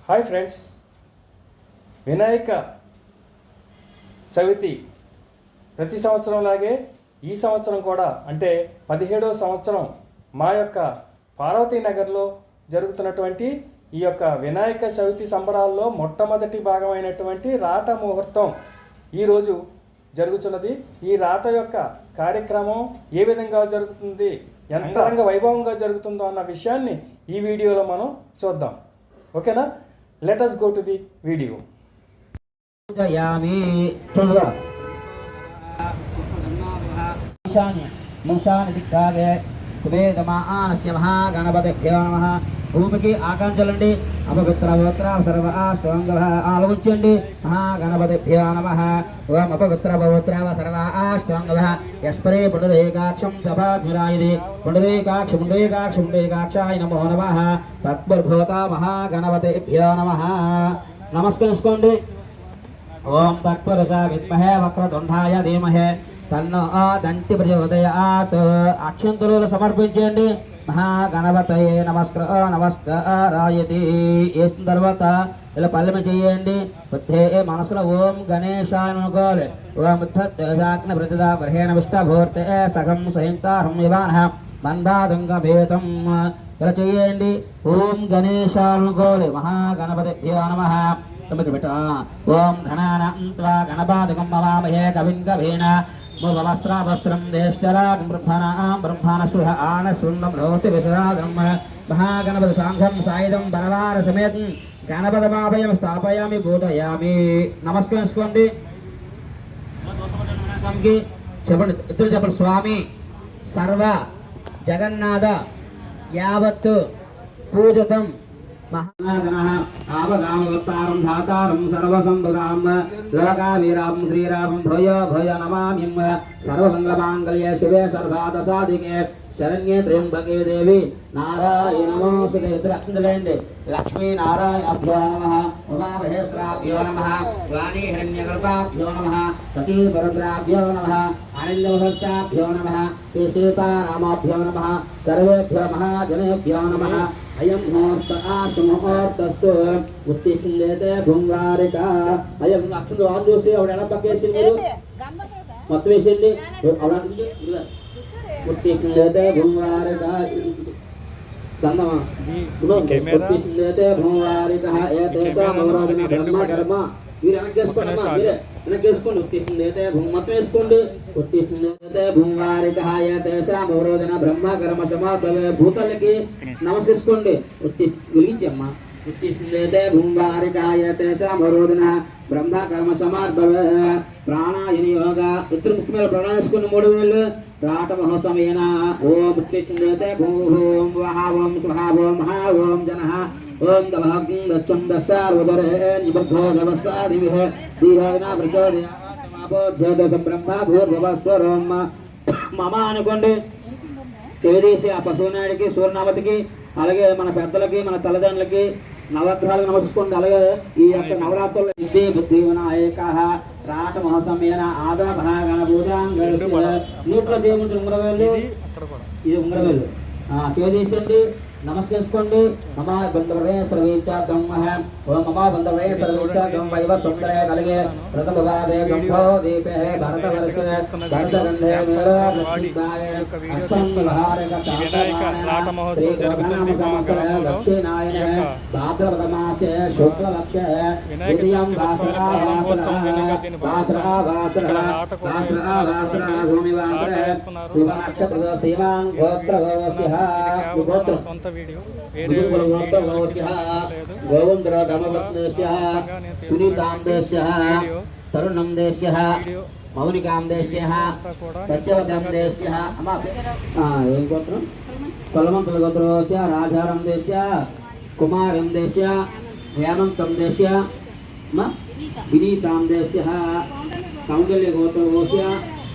Hi friends, Vinayaka Chavithi ప్రతి సంవత్సరంలాగే ఈ సంవత్సరం కూడా అంటే 17వ సంవత్సరం మా యొక్క పార్వతీనగర్లో జరుగుతున్నటువంటి ఈ యొక్క వినాయక చవితి సంబరాల్లో మొట్టమొదటి భాగమైనటువంటి రాట ముహూర్తం ఈరోజు జరుగుతున్నది. ఈ రాట యొక్క కార్యక్రమం ఏ విధంగా జరుగుతుంది, ఎంత వైభవంగా జరుగుతుందో అన్న విషయాన్ని ఈ వీడియోలో మనం చూద్దాం. ఓకేనా? Let us go to the video. భూమికి ఆకాంక్షలండి. అపవిత్ర పవిత్ర సర్వ ఆష్టంగ ఆలోచించండి. మహాగణపతిభ్యో నమః. ఓం అపవిత్ర పవిత్ర సర్వ ఆష్టంగ యస్పరే పుండరీకాక్షం సభాధురాయది పుండరీకాక్షాయ నమో నమః. తత్పుర్భూత మహాగణపతిభ్యో నమః. నమస్కరించుకోండి. ఓం తత్పురుష విద్మహే వక్రతుండాయ ధీమహే తన్నో దంతి ప్రచోదయాత్. అక్షంతులు సమర్పించండి. మహాగణపతయే నమస్కారాయతి. వేసిన తర్వాత ఇలా పల్లెమ చేయండి. బుద్ధే మనసులో ఓం గణేశాయ అనుకోవాలి. ఓం ఉద్ధగ్న ప్రతిదా గ్రహేణ విష్టభూర్తే సగం సహింతాహం వివాన బంధాదుంగభేతం. ఇలా చేయండి. ఓం గణేశాయ అనుకోవాలి. మహాగణపతిభ్యో నమః. ఓం ధనానాం త్వా గణపాదికం మవామహే కవిం కవీన వస్త్రం దేశ్చరాగం బ్రహ్మాణసుహ ఆనశృంగం రోతి విశ్రాగం. మహాగణపతి సాంఘం సాయుధం బలవార సమేతం గణపతమాభయం స్థాపయామి పూజయామి. నమస్కరించుకోండి. చెప్పండి, ఇద్దరు చెప్పండి. స్వామి సర్వ జగన్నాథ యావత్తు పూజితం ఆపదామవతారం ధాతారం సర్వసంపదాం లోకావీరాం శ్రీరామం భూయ భూయ నమామ్యం. సర్వమంగళమాంగళ్య శివే సర్వాదసాదికే శరణ్యే త్ర్యంబకే దేవి నారాయణ నమోస్తుతే. లక్ష్మీలేండి. లక్ష్మీనారాయణభ్యో నమః. ఉమామహేశ్వరాభ్యో నమః. వాణీ హిరణ్యగర్భాభ్యో నమః. సతీపరుద్రాభ్యో నమః. ఆనందవహస్తాభ్యో నమః. శ్రీ సీతారామాభ్యో నమః. సర్వేభ్యో మహాజనేభ్యో నమః. అయం ముహూర్తస్తు ఉత్తిష్ఠతే భుంగారిక. అయం అక్షంతో ఆన్ చూసి ఆవిడ ఎలా పక్కేసింది మొత్తం వేసింది. ఉత్తిష్ఠతే భుంగారిక గంధమా ఉత్తిష్ఠతే భుంగారిక ఏతేషాం అవరోధన బ్రహ్మ కర్మ. మీరు వెనక్కేసుకోండి. వెనక్కేసుకోండి. ఉత్తిష్ఠతే మొత్తం వేసుకోండి. ఉత్తిష్ఠతే భుంగారిక ఏతేషాం అవరోధన బ్రహ్మ కర్మ సమాప్తవే. భూతలకి నమస్కరించుకోండి. వెలిగించమ్మా. ఉత్తిష్ఠతే భుంగారికాయ తేషాం అవరోధన బ్రహ్మ కర్మ సమార్భవే. ప్రాణాయని యోగ. ఇద్దరు ముక్కు మీద ప్రాణాయించుకుని 3 వేలు. రాట మహోత్సవేన ఓం ఉత్తిష్ఠతే భూం వహ ఓం స్వహ ఓం మహా ఓం జనః ఓం దభాగ్ం దచ్చం దశారుదరే నిబద్ధో నవసాదివిః దీహేన ప్రచోదయామాపోజ్యోదశ బ్రహ్మ భూర్భువస్వరోం మమ అనుకోండి. చేదేసి ఆ పశువునాయుడికి సూర్యనామతికి అలాగే మన పెద్దలకి మన తల్లిదండ్రులకి నవగ్రహాలకు నమస్కోండి. అలాగే ఈ యొక్క నవరాత్రులు బుద్ధి బుద్ధి వినాయక రాట మహోత్సవేన ఆద భాగన భూతాంగ నూట్ల దేవుడు ఉంగరవేలు. ఇది ఉంగరవేలు చేదేసండి. నమస్కరించుకోండి. మమా బంధవే సర్వేచాగం ఓం మమా బంధవే సర్వేచాగం వైవ సుందరే కలిగే ప్రథమవాదే గంభో దీపే భరతవర్షే భరతగంధే దక్షిణాయనే భాద్రపదమాసే శుక్లపక్షే ద్వితీయం వాసరా భూమివాసరే శుభనక్షత్ర శ్రీమాన్ గోత్రగోస్యః గోత్ర గోవింద్ర ధర్మపత్నేశ్య సునీతాం దేశ్య తరుణం దేశ్య మౌనికాం దేశ్య సత్యవతం దేశ్య. ఏం గోత్రం? కొలమంతుల గోత్రోస్య రాజారం దేశ్య కుమారం దేశ్య హేమంతం దేశ్య వినీతాం దేశ్య కౌండల్య గోత్రోస్య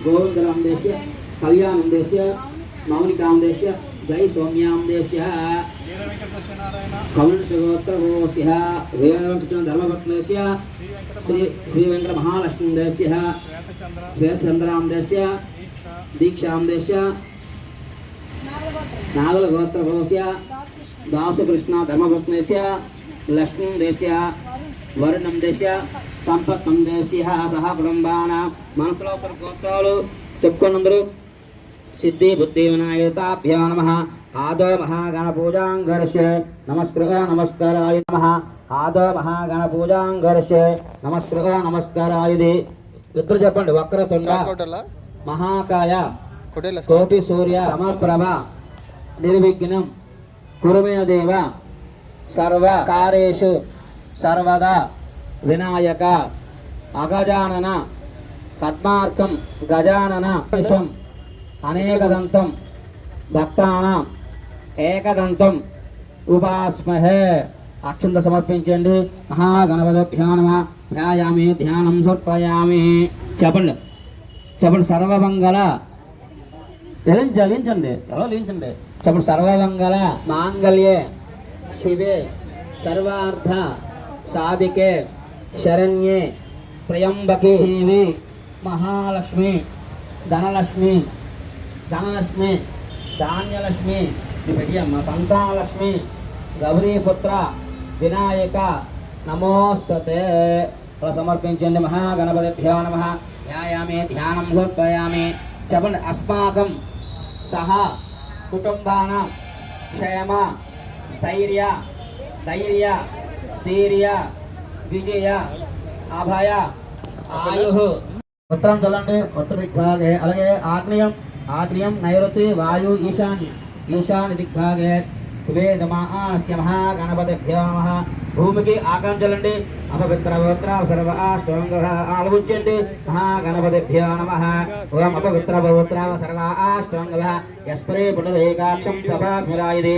గోవిందరాం దేశ్య కళ్యాణం దేశ్య మౌనికాం దేశ్య జై సౌమ్యాం దేశ్య కౌండగోత్రోస్య ధర్మపత్నేశ్య శ్రీ వెంకట మహాలక్ష్మీ దేశ్య శ్వేతచంద్రాం దేశ్య దీక్షాం దేశ్య నాగల గోత్రభోస్య దాసకృష్ణ ధర్మపత్నేశ్య లక్ష్మీం దేశ్య వరుణం దేశ్య సంపత్తం దేశ్య సహ కుటుంబాన మనసులో ఒకరు గోత్రాలు చెప్పుకున్నందరూ సిద్ధి బుద్ధి వినాయకాభ్యో నమః ఆదో మహాగణపూజాంగర్ష నమస్కారాయ నమః ఆదో మహాగణపూజాంగర్ష నమస్కారాయుధి ఇద్దరు చెప్పండి వక్రతుండ మహాకాయ కోటి సూర్య సమప్రభ నిర్విఘ్నం కురుమే దేవ సర్వకార్యేషు సర్వదా వినాయక అగజానన పద్మార్కం గజానన అనేకదంతం భక్తానాం ఏకదంతం ఉపాస్మహే. అక్షంత సమర్పించండి. మహాగణపతిభ్యో నమః. ధ్యాయామి ధ్యానం సమర్పయామి. చెప్పండి చెప్పండి. సర్వమంగళ లించండి ఎలా లించండి. చెప్పండి. సర్వమంగళ మాంగళ్యే శివే సర్వార్థ సాధికే శరణ్యే త్రయంబకే దేవి మహాలక్ష్మి ధనలక్ష్మి ధాన్యలక్ష్మి సంతానలక్ష్మి గౌరీపుత్ర వినాయక నమోస్తుతే. సమర్పించండి. మహాగణపతిభ్యో నమః. ధ్యాయామి ధ్యానం సమర్పయామి. చెప్పండి. అస్మాకం సహ కుటుంబానాం క్షేమ స్థైర్య ధైర్య ధీర్య విజయ అభయ ఆయు. ఉత్తరం చల్లండి. ఉత్తర దిగ్భాగే. అలాగే ఆగ్నేయం నైరుతి వాయు ఈశాన్య దిగ్భాగే. కుబేదమానస్య మహాగణపతిభ్యో నమః. భూమికి ఆకారం చల్లండి. అపవిత్ర సర్వ అష్టోంగ ఆలవించండి. మహాగణపతిభ్యో నమః. ఓం అపవిత్ర సర్వ అష్టోంగ యస్పరే పుండరీకాక్షం సభాభిరాయదే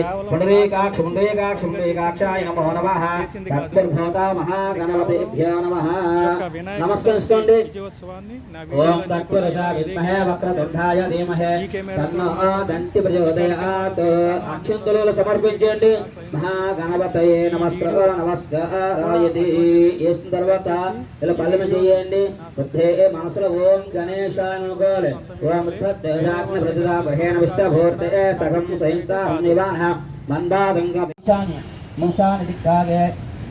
పుండరీకాక్షాయ నమో నమః. తత్పుర్భూత మహాగణపతిభ్యో నమః. నమస్కరించుకోండి. ఓం తత్పురుషాయ విద్మహే వక్రతుండాయ ధీమహి తన్నో దంతి ప్రచోదయాత్. అక్షంతలు సమర్పించండి. మహాగణపతయే నమస్కారాయతి. వేసిన తర్వాత ఇలా పల్లెమ చేయండి. బుద్ధే మనసులో ఓం గణేశాయ అనుకోవాలి. ఓం ప్రతిదాహేన విష్టభూర్తే సగం సంయుక్త నివాహ మందాదంగ ఈశాన్య దిగ్భాగే.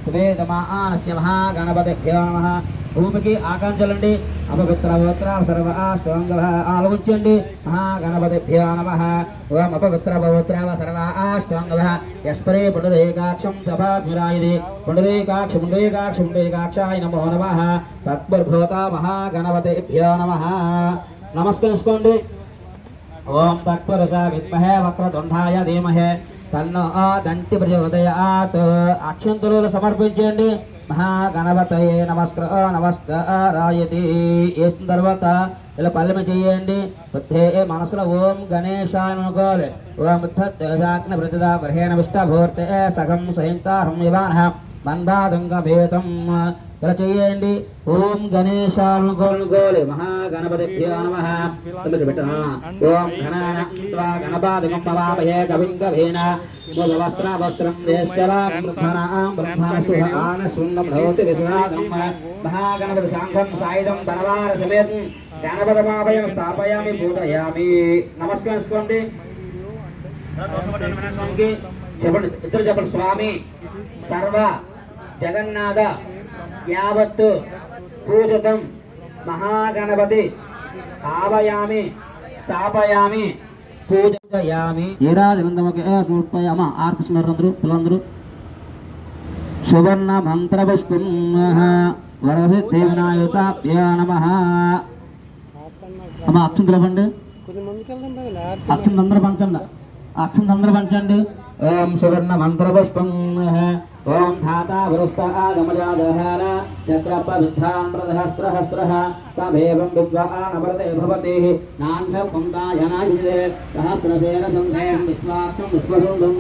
కుబేదమానస్య మహాగణపతిభ్యో నమః. భూమికి ఆకాంక్షలండి. అపవిత్ర సర్వ అష్టోంగ ఆలవించండి. మహాగణపతిభ్యో నమః. ఓం అపవిత్ర సర్వ అష్టోంగ యస్పరే పుండరీకాక్షం సభాభిరాయదే పుండరీకాక్షాయ నమో నమః. తత్పుర్భూత మహాగణపతిభ్యో నమః. నమస్కరించుకోండి. ఓం తత్పురుష విద్మహే వక్రతుండాయ ధీమహి తన్నో దంతి ప్రచోదయాత్. అక్షంతలు సమర్పించండి. మహాగణపతయే నమస్కారాయతి. వేసిన తర్వాత ఇలా పల్లెమ చేయండి. బుద్ధే మనసులో ఓం గణేశాయ అనుకోవాలి. ఓం ప్రతిదాహేన విష్టభూర్తే సగం సంయుక్తాహం నివాహ మందాదంగ భేతం. ఇలా చేయండి. ఓం గణేశానుకోనుకోలి. మహాగణపతిభ్యో నమః. ఓం గణపాదికం భవామహే కవిం కవీన వస్త్రం మహాగణపతి సాంఘం సాయుధం ధనవార సమేతం గణపతమాభయం స్థాపయామి పూజయామి. నమస్కరించుకోండి. చెప్పండి. ఇద్దరు చెప్పండి. స్వామి సర్వ జగన్నాథ యావత్తు పూజితం మహాగణపతి ఆవయామి స్థాపయామి పూజయామి. నీరాజనందముఖే సమర్పయామ. ఆర్తిస్తున్నారు పిల్లలందరూ. సువర్ణ మంత్ర పుష్పం వరసిద్ధి వినాయకాభ్యో నమః. అమ్మ అక్షంతలు ఇవ్వండి. అక్షంతందరూ పంచండి. ఓం సువర్ణ మంత్ర పుష్పం. ఓం ధాతా వరుస్తాగమజాదహార చక్రపవిద్ధాన్ ప్రదహస్త్రహస్త్రః తమేవం విద్వానమృతే భవతి నాన్యకుందాయనాయుధే సహస్రసేన సంధేయం విశ్వాక్షం విశ్వసుందం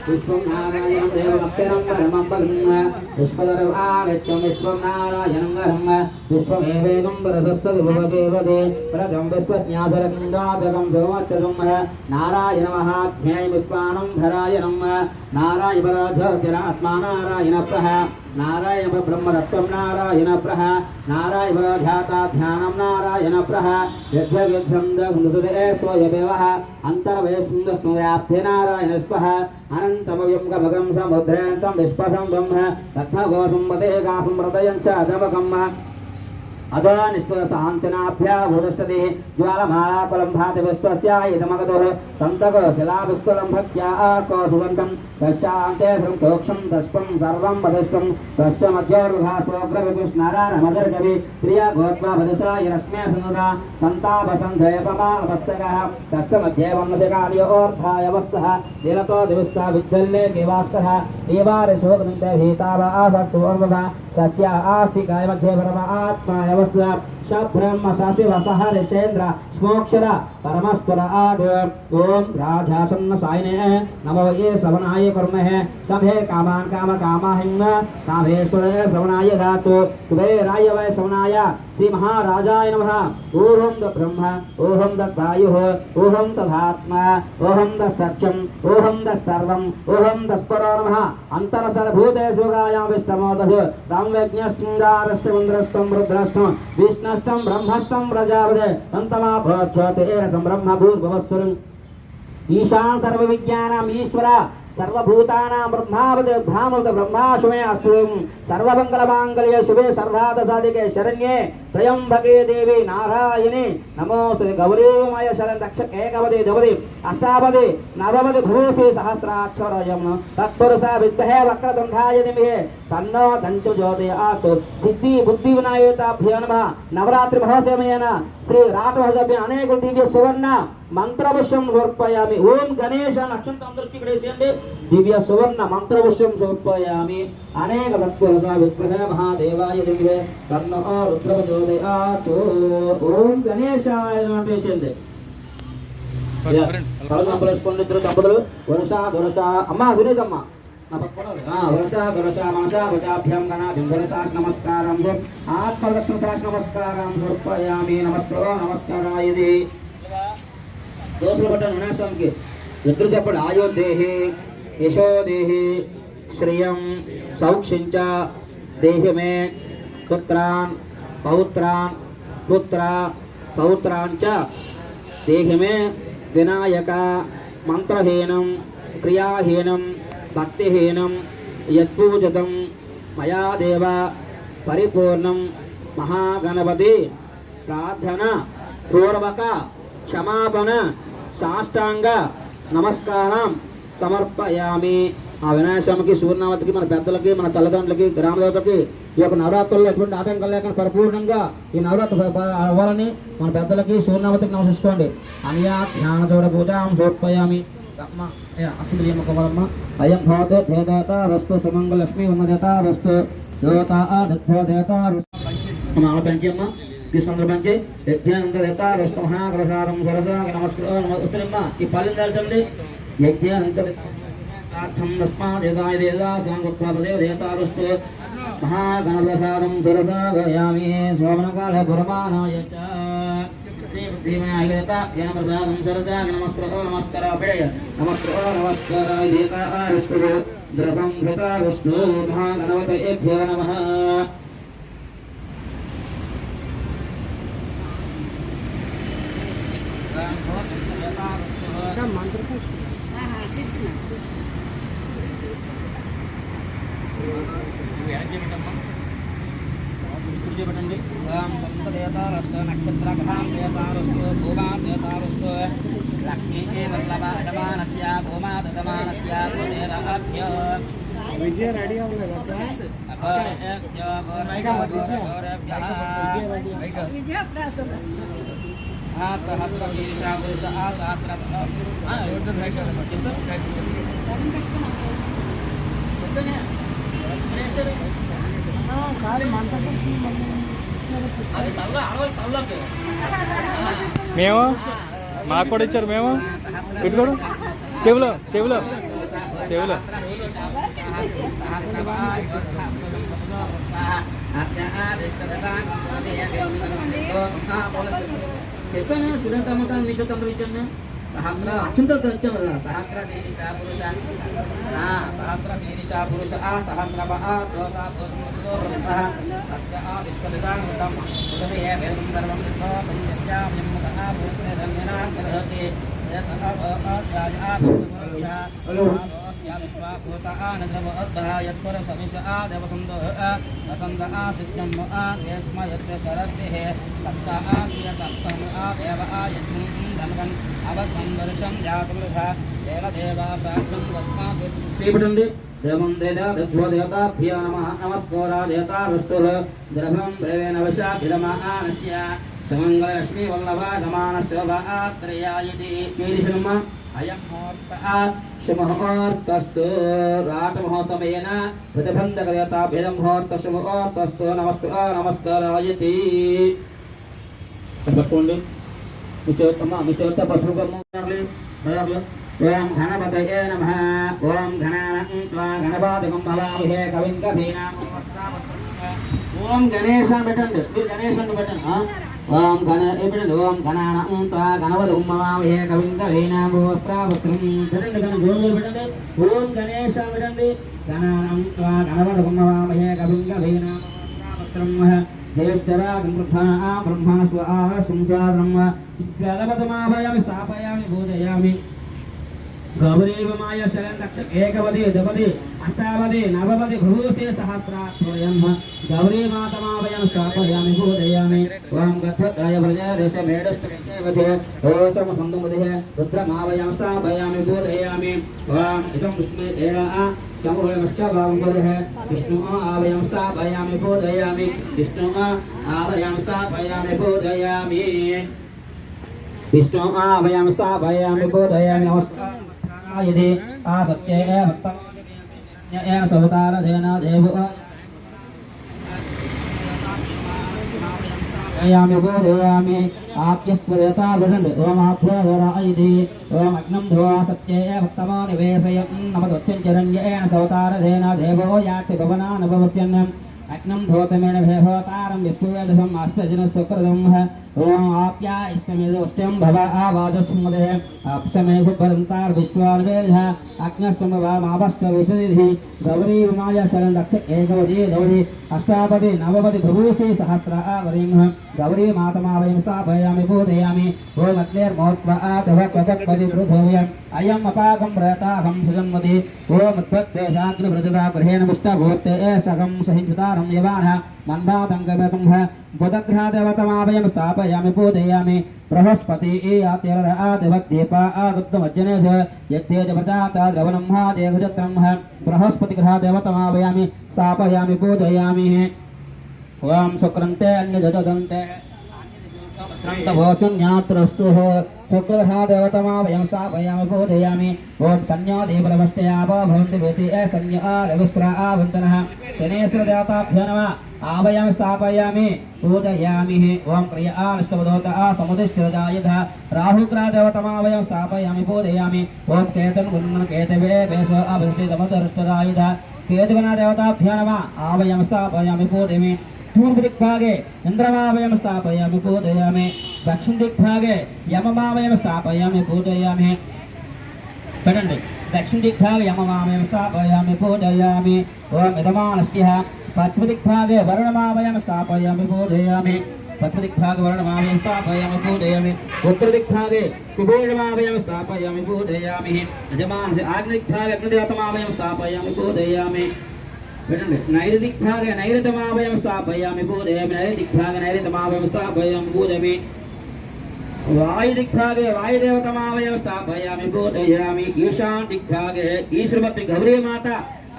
విశ్వం నారాయణం దేవమక్షరం పరమం పదం విశ్వదర్వానిత్యం విశ్వం నారాయణం వరం విశ్వమేవేదం పరసస్య విభవదేవదే ప్రథం విశ్వజ్ఞాసరకిందాదకం సోమచ్చదం నారాయణ మహాజ్ఞేయ విశ్వానం ధరాయణం నారాయణ పరాధ్యరాత్మా నారాయణ ప్రహ नारायण ब्रह्मदत्तं नारायण प्रह नारायण ध्याता ध्यानं नारायण प्रह यज्ञविध्यं दघुसुदे स्वयमेवः अन्तर्वयस्मव्याप्ते नारायण स्वः अनन्तमयं गमगं समुद्रेन्तं विश्वसं ब्रह्म रत्नघोषं वदेगासं हृदयं च दमकम् अदो निष्ठुरशान्तिनाभ्याभूदस्यति ज्वालमालाकुलम्भाति विश्वस्य इदमगतुः सन्तको शिलाविस्तुलम्भक्याको सुगन्धं तस्यान्ते सन्तोक्षं दष्पं सर्वं वदिष्टं तस्य मध्योर्भास्वग्रविष्णारायणमदर्गवि प्रियगोत्वाभदशायरश्मे सनुरा सन्तापसन्धयपमालपस्तकः तस्य मध्ये वंशकार्योऽर्थाय वस्तः लीलतो दिविस्ता विद्यल्ले निवास्तः देवारिशोगमिन्दे भीताव आसक्तोर्वः सस्या आसिकाय मध्ये परम आत्माय वस्तः शब्रह्म सशिव सहरिषेन्द्र स्मोक्षर परमस्वर आद ओम राजासन्न सायने नमो ये सवनाय कर्महे सभे कामान काम कामाहिन्न कामेश्वर सवनाय धातु कुबेराय वै सवनाय श्री महाराजाय नमः ओहं द ब्रह्म ओहं द वायुः ओहं तदात्मा ओहं द सत्यं ओहं द सर्वं ओहं द स्परो नमः अंतर सर्वभूतेषु गायां विष्णुमोदः रामवेज्ञस्त्रिंदारष्टमन्द्रस्तं रुद्रस्तं विष्णुस्तं ब्रह्मस्तं प्रजापते अन्तमा प्रोच्यते ब्रह्म भूर्भुवस्वरम् ईशान सर्वविज्ञानाम् ईश्वर सर्वभूतानां ब्रह्मावद ब्राह्मण ब्रह्माशुमे अस्तुं सर्वमंगलमांगल्ये शुभे सर्वार्थसाधिके शरण्ये त्र्यंबके देवी नारायणे नमोस्तुते गौरीमय शरण दक्ष एकवदे द्विपदे अष्टापदे नवपदे भूषे सहस्राक्षरयं तत्पुरुषा विद्महे वक्रतुण्डाय धीमहि तन्नो दन्तो ज्योतिर्यात् सिद्धि बुद्धि विनायकाभ्यो नमः नवरात्रि महोत्सवेन श्री राठमहोत्सवे अनेक दिव्य सुवर्ण मंत्रपुष्पं समर्पयामि ओम गणेश नक्षत्रं दृष्टिकडेसेंदे दिव्य सुवर्ण मंत्रपुष्पं समर्पयामि अनेक भक्तों विग्रह महादेवाय दिव्य तन्नो रुद्रप्रचोदयात् ओम गणेशाय नमः కలగంపలేసుకుంటారు దంపతులు వరుష అమ్మ వినేదమ్మ వరుష మనసా భుజాభ్యాం గణాభ్యం వరుషాక్ నమస్కారం ఆత్మలక్ష్మణాక్ నమస్కారం సమర్పయామి నమస్కారాయ దోసులు పట్టండి వినాశంకి ఎదురు చెప్పండి ఆయోదేహి యశోదేహి శ్రియం సౌక్షించ దేహి మే పుత్రాన్ పౌత్రాన్ పుత్ర పౌత్రాన్ చ దేహి మే వినాయక మంత్రహీనం క్రియాహీనం భక్తిహీనం యత్పూజితం మయా దేవ పరిపూర్ణం మహాగణపతి ప్రార్థన పూర్వక క్షమాపణ సాష్టాంగ నమస్కారం సమర్పయామి ఆ వినాయకుడికి సూర్యనామతికి మన పెద్దలకి మన తల్లిదండ్రులకి గ్రామదేవతలకి ఈ యొక్క నవరాత్రుల్లో ఎటువంటి ఆటంకం లేకుండా పరిపూర్ణంగా ఈ నవరాత్రి అవ్వాలని మన పెద్దలకి సూర్యనామతికి నమస్కరించుకోండి అన్యా ధ్యాన చోడ పూజాం సమర్పయామి అయం భవతే దేవత వస్తు సుమంగళలక్ష్మి ఉన్నదేత వస్తు దేవత దేవత పంచమ్మ తీసుకుందరు పంచి యజ్ఞానందేత వస్తు మహాప్రసాదం సరసా నమస్కారం ఈ పాలన దాల్చండి యజ్ఞానంతర్థం తస్మాదేవాయ దేవతాదేవ దేవతారస్తు మహాగణప్రసాదం సరసా గయామి శోభనకాల పురమానాయ చ ప్రసాదం సరసా నమస్కారాయ దేవతారస్తు ద్రవం ధృతారస్తు మహాగణపతయేభ్యో నమః కూర్చోబెట్టండి సంత దేవతారస్తు నక్షత్రగ్రహం దేవతారస్తు భూమా దేవతారస్తు లక్ష్మీ వల్లభ యజమానస్య భూమా యజమానస్య దేవతాభ్య విజయ రెడీ అవ్వలేదు మేము మాకు కూడా ఇచ్చారు మేము పెట్టుకోడు చెవులో చెవులో చెవులో చెప్పాను సురేంద్రమ్మతో నీచో తమ్ముడు ఇచ్చాను సహస్ర అత్యంత సహస్ర శీర్ష పురుష సహస్ర శీర్ష పురుష సహస్రవ దోసా దోసా సత్య విశ్వదశాంతం ఉదయే వేదం సర్వం విశ్వాసం యజ్ఞామ్యముఖ భూతేరన్యనా గ్రహతి శ్రీపటండి దేవం దేవతాభ్యో నమః నమస్కారా దేవతావస్తుః ద్రవం ద్రవేణ వశాభిరమానస్య సమంగళలక్ష్మీ వల్లభాగమానశోభాత్రయాయతి శ్రీశర్మ అయం ముహూర్తస్తు రాటమహోత్సవేన ప్రతిబంధకదేవతాభ్యముహూర్తస్తు ముహూర్తస్తు నమస్కారాయతి. పట్టుకోండి మీ చేత పశుగము. ఓం గణపతయే నమః. ఓం గణానాన్త్వా గణపతిగం భవామహే కవిం కవీనాం. ఓం గణేశాన్ని పెట్టండి, మీరు గణేశాన్ని పెట్టండి. ఓం ఓం గణానాన్త్వా గణపతిగం భవామహే కవిం కవీనాం వస్త్రావస్త్రం పెట్టండి. పెట్టండి. ఓం గణేశాన్ని పెట్టండి. గణానాన్త్వా గణపతిగం భవామహే కవిం కవీనాం వస్త్రావస్త్రం జ్యేష్ఠరాగం బ్రహ్మాస్వ బ్రహ్మ గణపతిమాభయామి స్థాపయామి పూజయామి. గౌరీవమాయ శరణ్ రక్ష ఏకవది ద్విపది అష్టావది నవవది భూషే సహస్రాత్మయం గౌరీ మాతమావయం స్థాపయామి పూజయామి. ఓం గద్వద్రాయ వ్రజదేశ మేడస్థితే ఓచమ సందుమదే రుద్రమావయం స్థాపయామి పూజయామి. ఓం ఇదం విష్ణు దేవా సమూలమష్టభావం పూజః విష్ణు ఆవయం స్థాపయామి పూజయామి. విష్ణు ఆవయం స్థాపయామి పూజయామి. విష్ణు ఆవయం స్థాపయామి పూజయామి. నమస్కారం यदि आसत्ये भक्तम् सवतारधेन देवो यामि बोधयामि आप्यस्वदेता विदन्द ओम आप्योरायदि ओम अग्नं धो सत्ये भक्तमानिवेशयन् नमदुच्चरण्येन सवतारधेन देवो याति भवनानुभवस्यन् अग्नं धोतमेन भेहोतारं विष्णुवेदसम् अष्टजनस्वकृतं ओम आप्यायस्यमेदोष्टं भव आवादस्मदे अप्समेषु परन्तार विश्वार्वेदः अग्नस्मवामावस्य विशदिः गौरी उमाय शरण रक्ष एकवदी गौरी अष्टापदी नवपदी भूषी सहस्रावरिंह गौरी मातमावयं स्थापयामि पूजयामि. ओम अग्निर्मोत्वा तवक्वचक्पदी पृथोयम् अयम् अपाकं प्रयताहं सुजन्मति. ओम उत्पत्तेशाग्निवृजदा गृहेण मुष्टभूते सगं सहिंसुतारं यवानः मन्दातङ्गमेतुं बुधग्रहदेवतमावयं स्थापयामि पूजयामि. बृहस्पति आतिरदीपा आगुप्तमज्जनेश यज्ञेज प्रजाता द्रवणं देवजत्रं बृहस्पति ग्रहदेवतमावयामि स्थापयामि पूजयामि. ओम शुक्रन्ते अन्यजदन्ते शून्यात्रस्तु शुक्रग्रहदेवतमावयं स्थापयामि पूजयामि. ओम संज्ञादेवरवष्ट्यापो भवन्ति वेति संज्ञा रविस्रावन्तनः शनेश्वरदेवताभ्यो नमः आवयं स्थापयामि पूजयामि. ओम प्रियानस्तवदोता समुदिष्टिरजायधः राहुग्रहदेवतमावयं स्थापयामि पूजयामि. ओम केतन गुणन केतवे वेशो अभिषेकमतरष्टरायुधः केतुगणदेवताभ्यो नमः आवयं स्थापयामि पूजयामि. पूर्व दिग्भागे इंद्रमावयं स्थापयामि पूजयामि. दक्षिण दिग्भागे यममावयं स्थापयामि पूजयामि. पठन्ति दक्षिण दिग्भागे यममावयं स्थापयामि पूजयामि. ओम इदमानस्यः पश्चिम दिग्भागे वर्णमावयं स्थापयामि पूजयामि. पश्चिम दिग्भागे वर्णमावयं स्थापयामि पूजयामि. उत्तर दिग्भागे कुबेरमावयं स्थापयामि पूजयामि. यजमानस्य आग्नेय दिग्भागे अग्निदेवतमावयं स्थापयामि पूजयामि. नैऋदिग्भागे नैऋतमावयं स्थापयामि पूजयामि. नैऋदिग्भागे नैऋतमावयं स्थापयामि पूजयामि. वायुदिग्भागे वायुदेवतमावयं स्थापयामि पूजयामि. ईशान दिग्भागे ईश्वरवती गौरी माता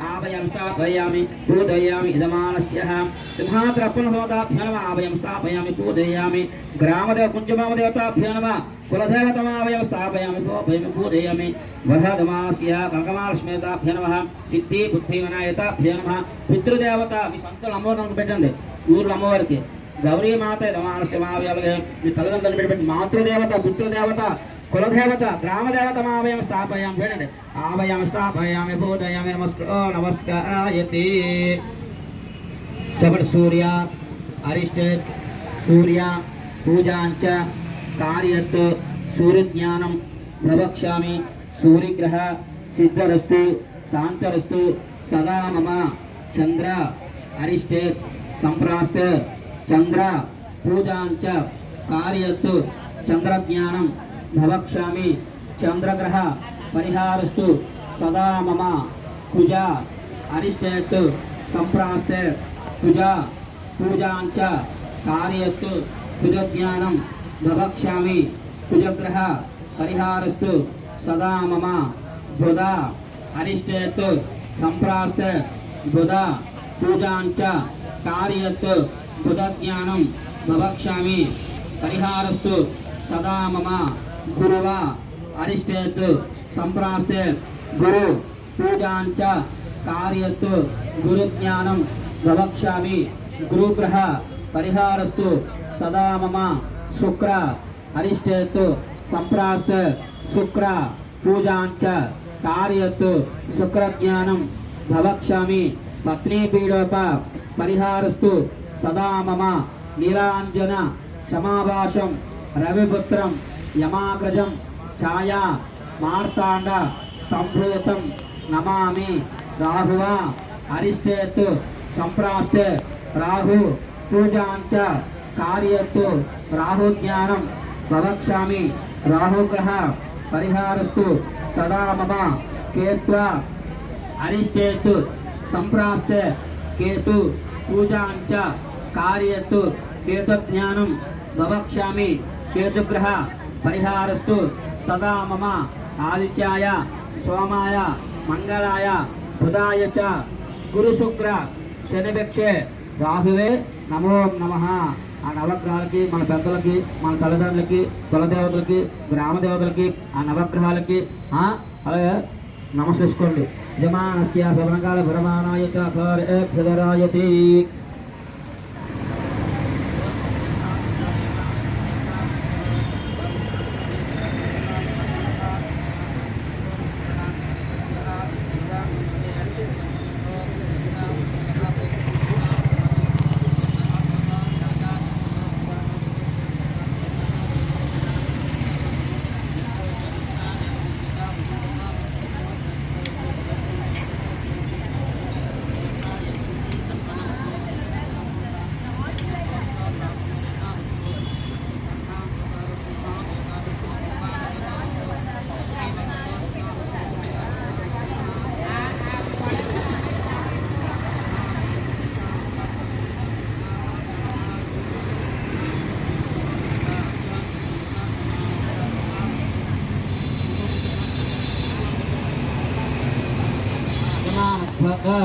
आवयं स्थापयामि पूजयामि. इदमानस्यः सिंहाद्रपन्होदाभ्यो नमः आवयं स्थापयामि पूजयामि. ग्रामदेव कुञ्जमावदेवताभ्यो नमः कुलदेवतमावयं स्थापयामि पूजयामि. वधदमास्यः कनकमहालक्ष्मीदेवताभ्यो नमः सिद्धि बुद्धिविनायकताभ्यो नमः. पितृदेवता మీ సంతలు అమ్మవారికి పెట్టండి, ఊర్లో అమ్మవారికి గౌరీ మాత ఇదమానస్య మావయవే మీ తల్లిదండ్రులు పెట్టి మాతృదేవత పితృదేవత కులదేవత గ్రామదేవతమావయం స్థాపయామి. చూడండి ఆవయం స్థాపయామి పూజయామి. నమస్కారాయతి. చెప్పండి సూర్య అరిష్ట సూర్య పూజాంచ కార్యత్ సూర్యజ్ఞానం ప్రవక్ష్యామి సూర్యగ్రహ సిద్ధరస్తు శాంతరస్తు సదా మమ చంద్ర అరిష్టే సంప్రాస్త చంద్ర పూజాంచ కార్యత్తు చంద్రజ్ఞానం భవక్ష్యామి చంద్రగ్రహ పరిహారస్తు సదా మమ కుజ అరిష్టేత్ సంప్రాస్తే కుజ పూజాంచ కార్యత్తు కుజజ్ఞానం భవక్ష్యామి కుజగ్రహ పరిహారస్తు సదా మమ బుధ అరిష్టేత్ సంప్రాస్తే బుధ పూజాంచ కార్యత్తు బుధజ్ఞానం భవక్ష్యామి పరిహారస్తు సదా మమ గురువ అరిష్టేత్ సంప్రాస్తే గురు పూజాంచ కార్యత్తు గురుజ్ఞానం భవక్ష్యామి గురుగ్రహ పరిహారస్తు సదా మమ శుక్ర అరిష్టేత్ సంప్రాస్తే శుక్ర పూజాంచ కార్యత్తు శుక్రజ్ఞానం భవక్ష్యామి పత్నీపీడోప పరిహారస్తు సదా మమ నీలాంజన సమాభాషం రవిపుత్రం యమాగ్రజం ఛాయా మార్తాండ సంభూతం నమామి రాహువ అరిష్టేత్ సంప్రాస్తే రాహు పూజాంచ కార్యత్తు రాహుజ్ఞానం భవక్ష్యామి రాహుగ్రహ పరిహారస్తు సదా మమ కేత్వా అరిష్టేత్ సంప్రాస్తే కేతు పూజాంచ కార్యత్తు కేతుజ్ఞానం భవక్ష్యామి కేతుగ్రహ పరిహారస్తు సదా మమ ఆదిత్యాయ సోమాయ మంగళాయ బుధాయ చ గురు శుక్ర శనిభిక్షే రాహువే నమో నమః. ఆ నవగ్రహాలకి మన పెద్దలకి మన తల్లిదండ్రులకి కులదేవతలకి గ్రామ దేవతలకి ఆ నవగ్రహాలకి అలాగే నమస్కరించుకోండి. యమానస్య భవనకాల భ్రమాణాయ చ కార్యేభ్యదరాయతి.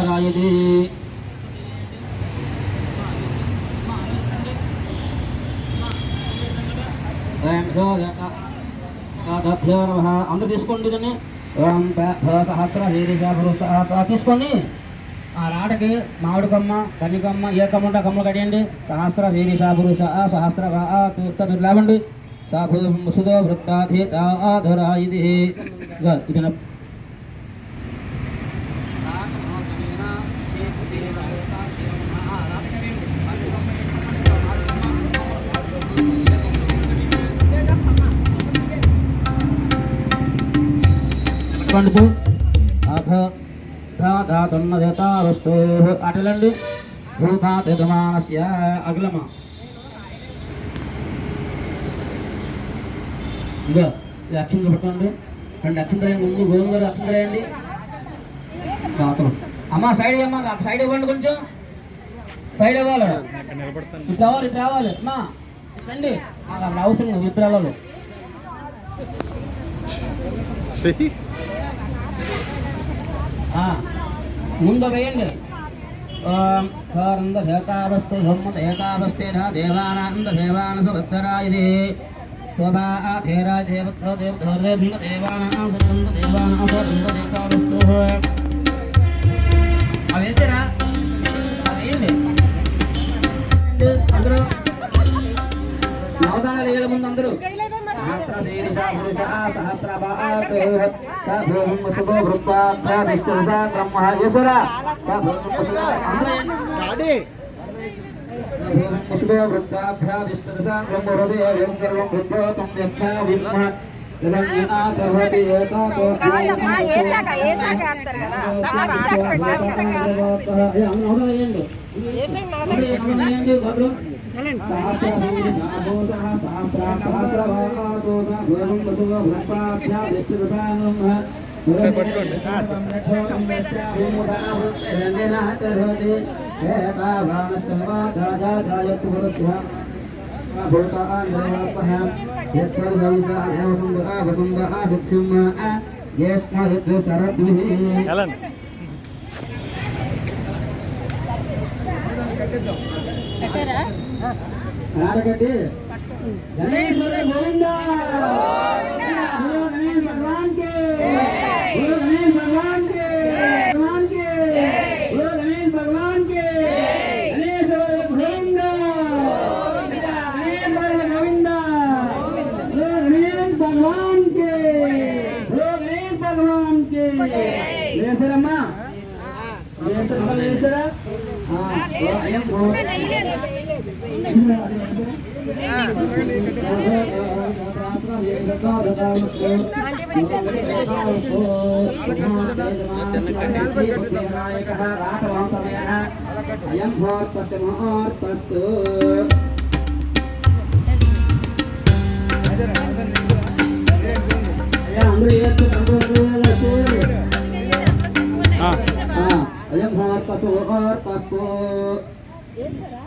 రాయది అందరూ తీసుకోండి. సహస్ర తీసుకోండి. ఆ రాటకి మామిడి కొమ్మ కన్నికొమ్మ ఏ కొమ్మ ఉంటే కొమ్మ కడియండి. సహస్ర శీరిష పురుష సహస్ర మీరు లేవండి. సుధో వృత్తాధిరా ఇది పండుతూ ధాతున్నదేతావస్తు అటలండి. భూతామానస్య అగ్లమ ఇంకా అక్షంతలు పెట్టండి. 2 అక్షంతలు ముందు గోధుమ గారు అక్షంతలు వేయండి. అమ్మ సైడ్ అమ్మ సైడ్ ఇవ్వండి. కొంచెం సైడ్ ఇవ్వాలి. ఇటు రావాలి ఇటు రావాలి. అమ్మా రండి. అవసరం విత్తనాలలో ముందు వేయండి. ఏకావస్తే ఏకావస్తే దేవానంద దేవానస వృత్తరాయది శోభా ధేరాయ దేవత్ర దేవధోరే భిన్న దేవానాం దేవానాస్తు అవి వేసారా? అవేయండి. అందరూ నవదానాలు వేయాలి. ముందు అందరూ కాదమ్మా, ఏ శాఖ వేస్తారు కదా, నాకు ఈ శాఖ పెట్టారు गणेश गोविंदा भगवान के गणेश भगवान के भगवान के गणेश भगवान के गणेश गोविंदा गणेश गोविंदा गणेश भगवान के गणेश भगवान के लेसरम्मा लेसरम्मा लेसरा अयं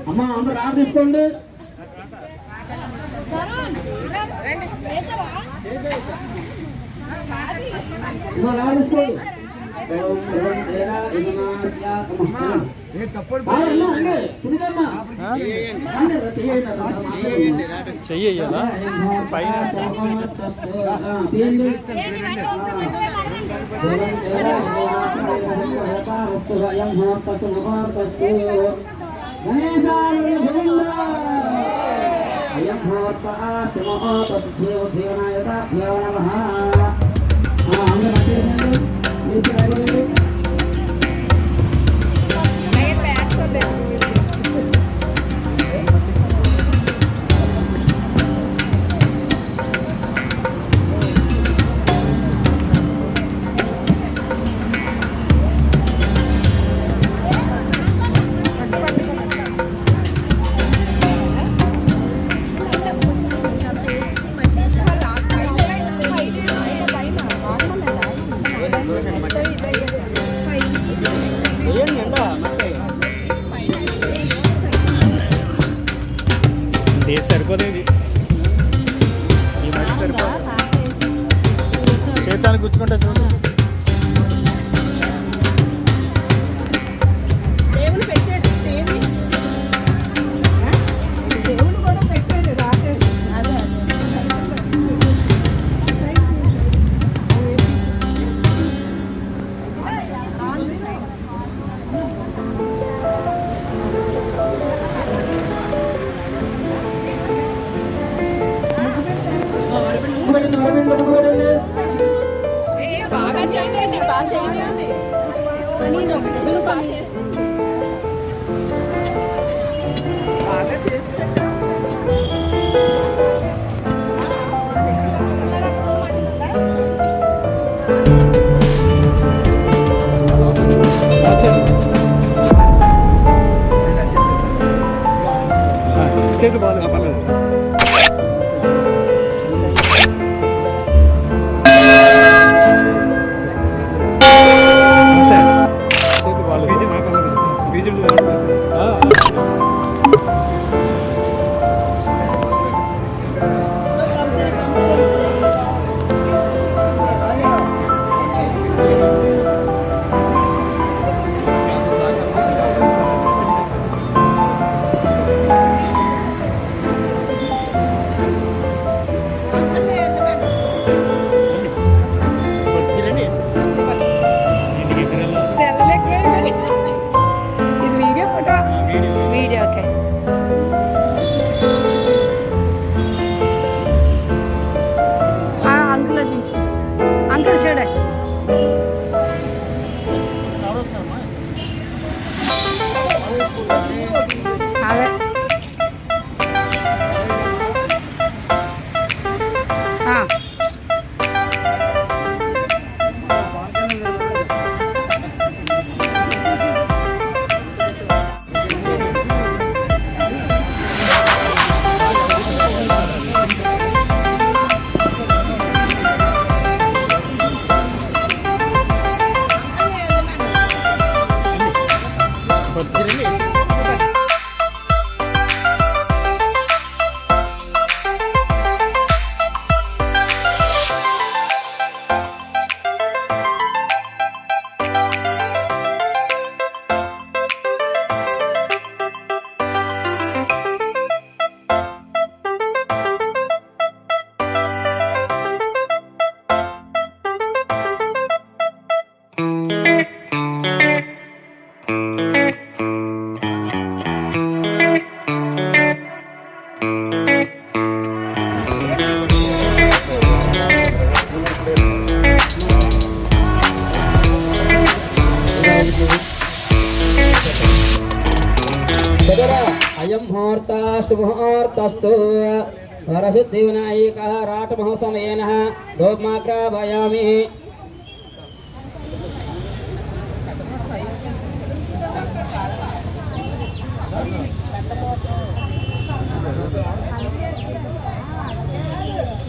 అమ్మా అందరూ ఆర్డర్ తీసుకోండి. చెయ్యాలా పైన సరిపోలేదు. ఈ మధ్య సరిపోదు. చేతానికి గుచ్చుకుంటా చూడు. చేతి బాగా పర్లేదు. చేతి బాగా బీజం అయం ముహూర్త శుభముహూర్తస్తు వరసిద్ధి వినాయక రాట మహోత్సవేన గోమాగ్రావయామి.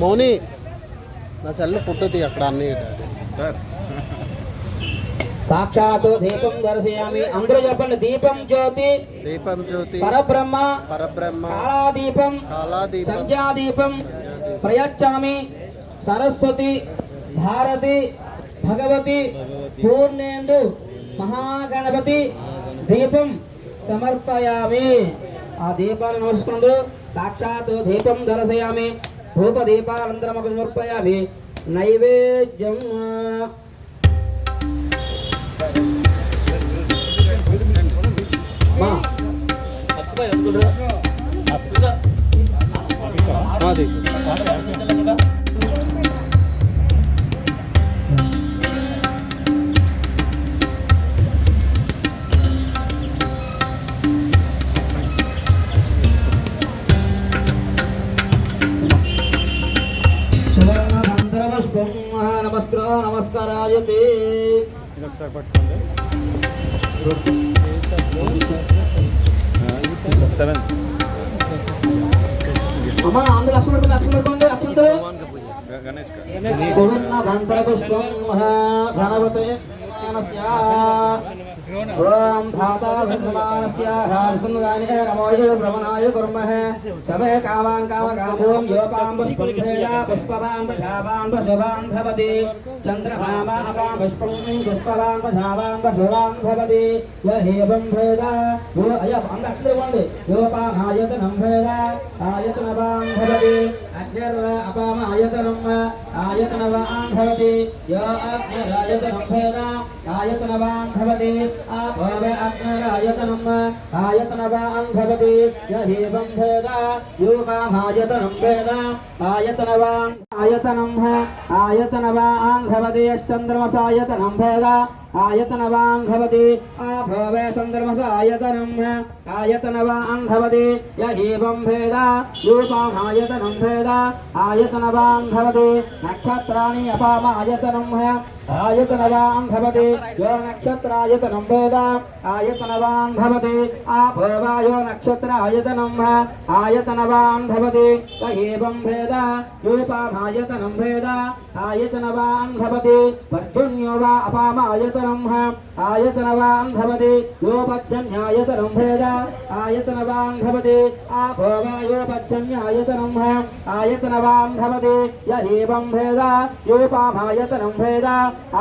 మౌని నా సెల్ ఫోటో తీ అక్కడ అన్ని సాక్షాత్ దీపం దర్శయామి. అందరూ చెప్పండి. దీపం జ్యోతి దీపం జ్యోతి పరబ్రహ్మ పరబ్రహ్మ కాళాదీపం కాళాదీపం సంధ్యాదీపం ప్రయచ్చామి. సరస్వతి భారతి భగవతి పూర్ణేందు మహాగణపతి దీపం సమర్పయామి. ఆ దీపాలను నమస్కరించు. సాక్షాత్ దీపం దర్శయామి. ధూప దీపానంతరం సమర్పయామి. నైవేద్యం నమస్కారాయతే. అమ్మా అందరూ లక్ష్మణ పెట్టుకోండి. అక్షంతలు గణపతే ఓం ధాతా సంగమానస్య హాసన్గాని నమోయ బ్రహ్మణాయ కుర్మః సమే కామాన్ కామకామోం యోపాం పుష్పేయ పుష్పవాన్ ప్రజావాన్ పశువాన్ భవతి చంద్రభామా అపాం పుష్పం పుష్పవాన్ ప్రజావాన్ పశువాన్ భవతి యహేవం భేద యో అయ అంగక్షరవండి యోపాం ఆయతనం భేద ఆయతనవాన్ భవతి అగ్నిర్వ అపామ ఆయతనం ఆయతనవాన్ భవతి యో అగ్నిరాయతనం భేద ఆయతనవాన్ భవతి ఆభవ అగ్నిరాయతనం ఆయతనవాన్ భవతి యహేవం భేద యోపామాయతనం భేద ఆయతనవాన్ ఆయతనం ఆయతనవాన్ భవతి చంద్రమసాయతనం భేద ఆయతనవాన్ భవతి ఆభవ చంద్రమస ఆయతనం ఆయతనవాన్ భవతి యహేవం భేద యోపామాయతనం భేద ఆయతనవాన్ భవతి నక్షత్రాణి అపామ ఆయతనం ఆయతనవాన్ భవతి యో నక్షత్రాయతనం భేద ఆయతనవాన్ భవతి ఆభవాయో నక్షత్ర ఆయతనం ఆయతనవాన్ భవతి యహేవం భేద యోపామాయతనం భేద ఆయతనవాన్ భవతి పర్జన్యో వా అపామ ఆయతనం ఆయతనవాన్ భవతి యో పర్జన్యాయతనం భేద ఆయతనవాన్ భవతి ఆభవాయో పర్జన్యాయతనం ఆయతనవాన్ భవతి యహేవం భేద యోపామాయతనం భేద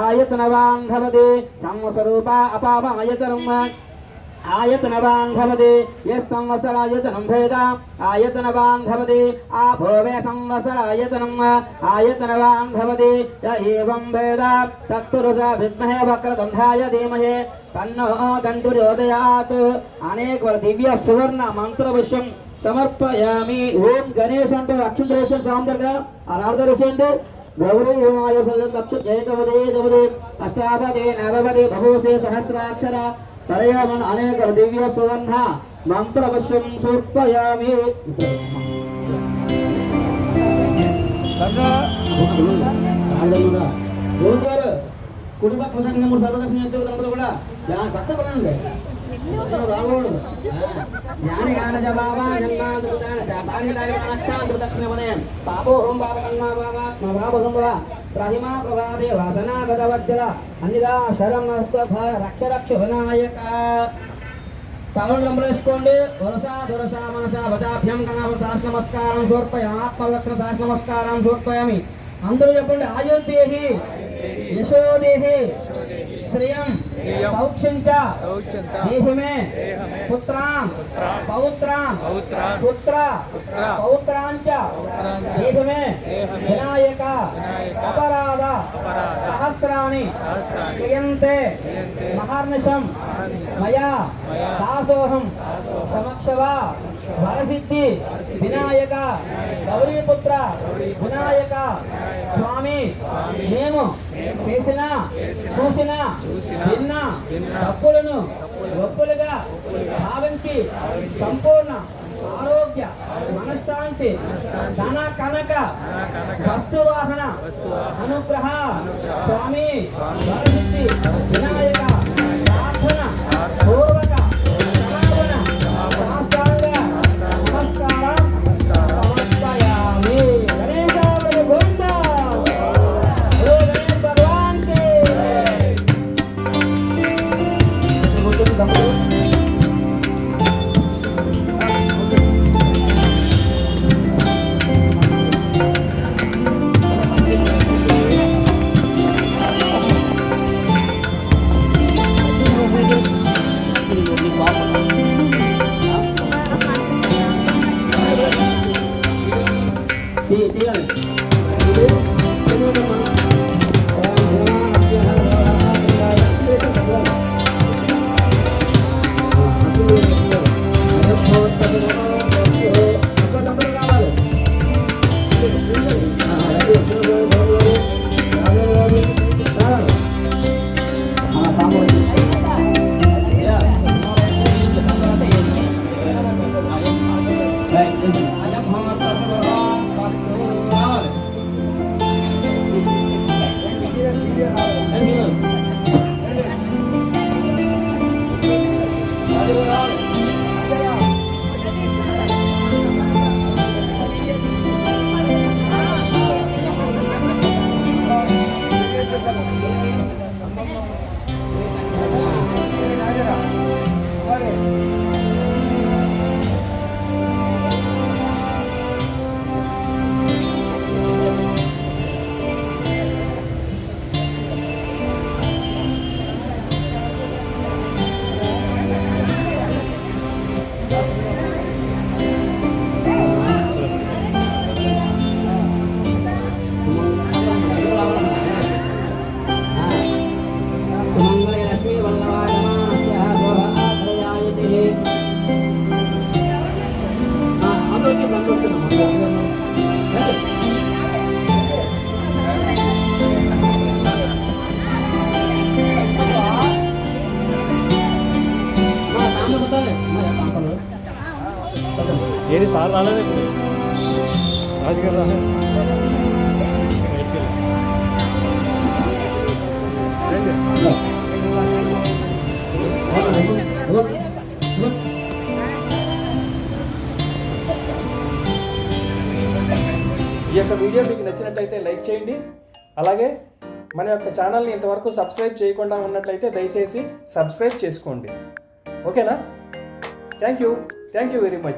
ఆయతనవాన్ భవతి సంవత్సరూప అపామ ఆయతనం ఆయతనవాన్ భవతి యస్ సంవత్సరాయతనం భేద ఆయతనవాన్ భవతి ఆభోవే సంవత్సరాయతనం ఆయతనవాన్ భవతి యహేవం భేద తత్పురుష విద్మహే వక్రతుండాయ ధీమహి తన్నో దండుర్యోదయాత్. అనేక దివ్య సువర్ణ మంత్ర విషయం సమర్పయామి. ఓం గణేష్ అంటూ అక్షుంద్రేశ్వర స్వామి దగ్గర అనార్థరేసేయండి. గౌరీ లక్ష జయకవదే జవదే అష్టాపదే నవపదే భవోసే సహస్రాక్షర తరయామన్ అనేక దివ్య సువర్ణ మంత్రవశ్యం సమర్పయామి. కుటుంబ ప్రసంగము సర్వదక్షిణ కూడా కష్టపడండి. పాపోహం ప్రహిమా ప్రభాదే వాసనా గదవజ్జల అన్నిదా శరం రక్ష రక్ష వినాయక. తలను నమస్కోండి. వరసా దురసా మనసా వదాభ్యం గణాభ నమస్కారం సమర్పయ ఆత్మలక్షణ నమస్కారం సమర్పయామి. అందరూ చెప్పండి. ఆయుర్దేహి యశోదేహి శ్రియం సౌఖ్యంచ దేహిమే పుత్రాన్ పౌత్రాన్ పుత్ర పౌత్రాంచ దేహిమే వినాయక అపరాధ సహస్రాణి క్రియంతే మహర్నిశం మయా దాసోహం సమక్షవా వరసిద్ధి వినాయక గౌరీపుత్ర వినాయక స్వామి మేము చేసిన చూసిన విన్న తప్పులను ఒప్పులుగా భావించి సంపూర్ణ ఆరోగ్య మనశ్శాంతి ధన కనక వస్తువాహన అనుగ్రహ స్వామి వరసిద్ధి వినాయక ప్రార్థన పూర్వక క్షమాపణ సాష్టాంగ నమస్కారం సమర్పయామి. గణేశాయ గోవింద ఓ గణేశ భగవాన్ కి ఏది సార్ రాలేదు ఇప్పుడు రాజుగారు రాలేదు ఈ యొక్క వీడియో మీకు నచ్చినట్లయితే లైక్ చేయండి. అలాగే మన యొక్క ఛానల్ని ఇంతవరకు సబ్స్క్రైబ్ చేయకుండా ఉన్నట్లయితే దయచేసి సబ్స్క్రైబ్ చేసుకోండి. ఓకేనా? Thank you very much.